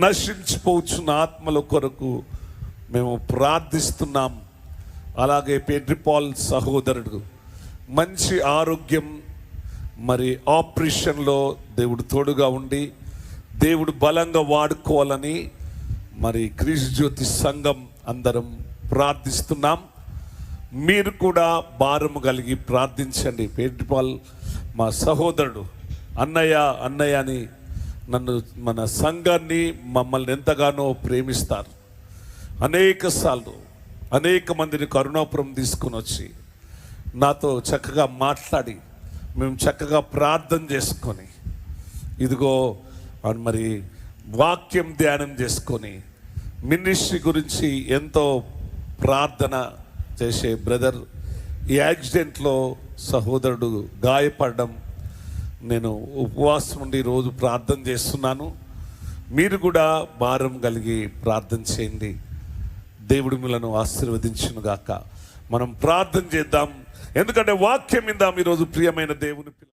నశించిపోవచ్చున్న ఆత్మల కొరకు మేము ప్రార్థిస్తున్నాం. అలాగే పెడ్రిపాల్ సహోదరుడు మంచి ఆరోగ్యం, మరి ఆపరేషన్లో దేవుడు తోడుగా ఉండి దేవుడు బలంగా వాడుకోవాలని మరి క్రీస్తు జ్యోతి సంఘం అందరం ప్రార్థిస్తున్నాం. మీరు కూడా భారము కలిగి ప్రార్థించండి. పెడ్రిపాల్ మా సహోదరుడు అన్నయ్య అని నన్ను, మన సంఘాన్ని, మమ్మల్ని ఎంతగానో ప్రేమిస్తారు. అనేక మందిని కరుణాపురం తీసుకుని వచ్చి నాతో చక్కగా మాట్లాడి మేము చక్కగా ప్రార్థన చేసుకొని, ఇదిగో మరి వాక్యం ధ్యానం చేసుకొని మినిస్ట్రీ గురించి ఎంతో ప్రార్థన చేసే బ్రదర్ ఈ యాక్సిడెంట్లో సహోదరుడు గాయపడడం, నేను ఉపవాసం ఉండి రోజు ప్రార్థన చేస్తున్నాను. మీరు కూడా భారం కలిగి ప్రార్థన చేయండి. దేవుడు మిమ్మల్ని ఆశీర్వదించునుగాక. మనం ప్రార్థన చేద్దాం. ఎందుకంటే వాక్యం విందాం ఈరోజు ప్రియమైన దేవుని